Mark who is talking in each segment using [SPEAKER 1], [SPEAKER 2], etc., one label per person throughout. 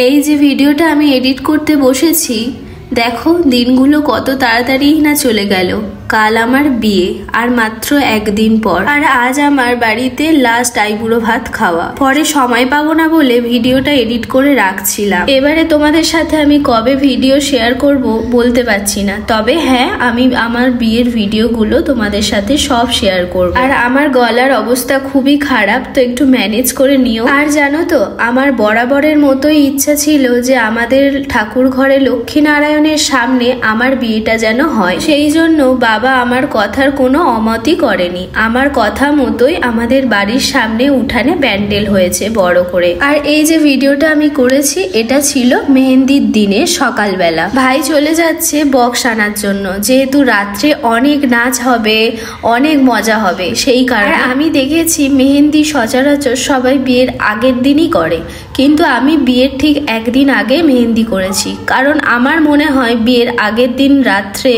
[SPEAKER 1] এই যে ভিডিওটা আমি এডিট করতে বসেছি, দেখো দিনগুলো কত তাড়াতাড়ি না চলে গেল। কাল আমার বিয়ে আর মাত্র একদিন পর, আর আজ আমার বাড়িতে লাস্ট আইবুড়ো ভাত খাওয়া। পরে সময় পাবো না বলে ভিডিওটা এডিট করে রাখছিলাম। এবারে তোমাদের সাথে আমি কবে ভিডিও শেয়ার করব বলতে পারছি না, তবে হ্যাঁ আমি আমার বিয়ের ভিডিওগুলো তোমাদের সাথে সব শেয়ার করব। আর আমার গলার অবস্থা খুবই খারাপ, তো একটু ম্যানেজ করে নিও। আর জানো তো আমার বরাবরের মতোই ইচ্ছা ছিল যে আমাদের ঠাকুর ঘরে লক্ষ্মীনারায়ণের সামনে আমার বিয়েটা যেন হয়। সেই জন্য বাবা আমার কথার কোনো অমতই করেনি। আমার কথা মতোই আমাদের বাড়ির সামনে উঠানে প্যান্ডেল হয়েছে বড় করে। আর এই যে ভিডিওটা আমি করেছি এটা ছিল মেহেন্দির দিনে সকালবেলা। ভাই চলে যাচ্ছে বক্স আনার জন্য, যেহেতু রাত্রে অনেক নাচ হবে, অনেক মজা হবে, সেই কারণে আমি দেখেছি মেহেন্দি সচরাচর সবাই বিয়ের আগের দিনই করে, কিন্তু আমি বিয়ের ঠিক একদিন আগে মেহেন্দি করেছি। কারণ আমার মনে হয় বিয়ের আগের দিন রাত্রে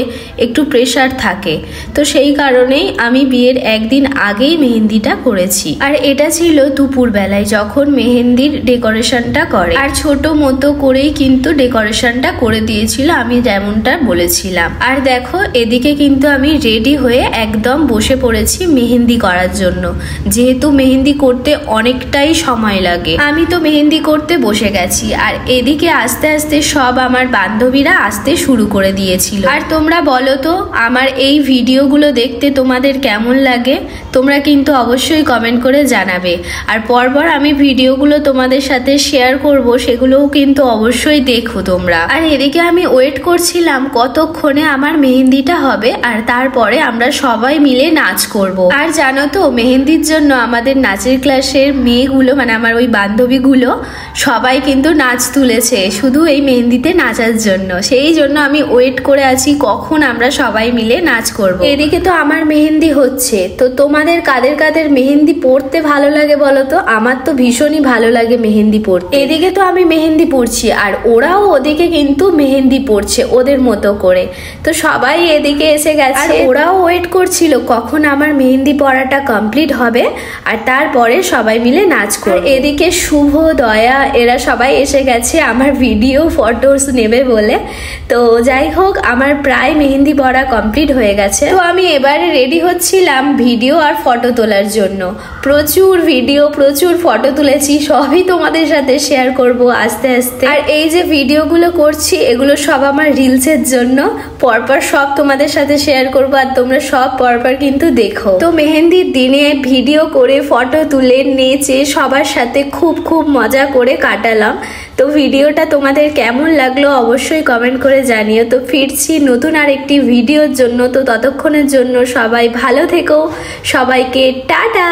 [SPEAKER 1] একটু প্রেশার থাকে, তো সেই কারণেই আমি বিয়ের একদিন আগেই মেহেন্দিটা করেছি। আর এটা ছিল দুপুর বেলায় যখন মেহেন্দির ডেকোরেশনটা করে, আর ছোট মতো করেই কিন্তু ডেকোরেশনটা করে দিয়েছিল আমি যেমনটা বলেছিলাম। আর দেখো এদিকে কিন্তু আমি রেডি হয়ে একদম বসে পড়েছি মেহেন্দি করার জন্য, যেহেতু মেহেন্দি করতে অনেকটাই সময় লাগে। আমি তো মেহেন্দি করতে বসে গেছি, আর এদিকে আস্তে আস্তে সব আমার বান্ধবীরা আসতে শুরু করে দিয়েছিল। আর তোমরা বলো তো আমার এই ভিডিওগুলো দেখতে তোমাদের কেমন লাগে, তোমরা কিন্তু অবশ্যই কমেন্ট করে জানাবে। আর পরপর আমি ভিডিওগুলো তোমাদের সাথে শেয়ার করব, সেগুলোও কিন্তু অবশ্যই দেখো তোমরা। আর এদিকে আমি ওয়েট করছিলাম কতক্ষণে আমার মেহেন্দিটা হবে, আর তারপরে আমরা সবাই মিলে নাচ করব। আর জানো তো মেহেন্দির জন্য আমাদের নাচের ক্লাসের মেয়েগুলো, মানে আমার ওই বান্ধবীগুলো সবাই কিন্তু নাচ তুলেছে শুধু এই মেহেন্দিতে নাচার জন্য। সেই জন্য আমি ওয়েট করে আছি কখন আমরা সবাই মিলে নাচ করব। এদিকে তো আমার মেহেন্দি হচ্ছে, তো তোমাদের কাদের কাদের মেহেন্দি পড়তে ভালো লাগে বলো তো? আমার তো ভীষণই ভালো লাগে মেহেন্দি পড়তে। এদিকে তো আমি মেহেন্দি পড়ছি আর ওরাও ওদিকে কিন্তু মেহেন্দি পড়ছে ওদের মতো করে। তো সবাই এদিকে এসে গেছে, আর ওরাও ওয়েট করছিল কখন আমার মেহেন্দি পড়াটা কমপ্লিট হবে, আর তারপরে সবাই মিলে নাচ করবে। এদিকে শুভ, দয়া এরা সবাই এসে গেছে আমার ভিডিও ফটোস নেবে বলে। তো যাই হোক আমার প্রায় মেহেন্দি পড়া কমপ্লিট হয়ে গেছে। তো আমি এবারে রেডি হচ্ছিলাম ভিডিও আর ফটো তোলার জন্য। প্রচুর ভিডিও প্রচুর ফটো তুলেছি, সবই তোমাদের সাথে শেয়ার করব আস্তে আস্তে। আর এই যে ভিডিওগুলো করছি এগুলো সব আমার রিলসের জন্য, পরপর সব তোমাদের সাথে শেয়ার করব, আর তোমরা সব পরপর কিন্তু দেখো। তো মেহেন্দির দিনে ভিডিও করে ফটো তুলে নেচে সবার সাথে খুব খুব মজা করে কাটালাম। তো ভিডিওটা তোমাদের কেমন লাগলো অবশ্যই কমেন্ট করে জানিও। তো ফিরছি নতুন আর একটি ভিডিওর জন্য, তো ততক্ষণের জন্য সবাই ভালো থেকো, সবাইকে টাটা।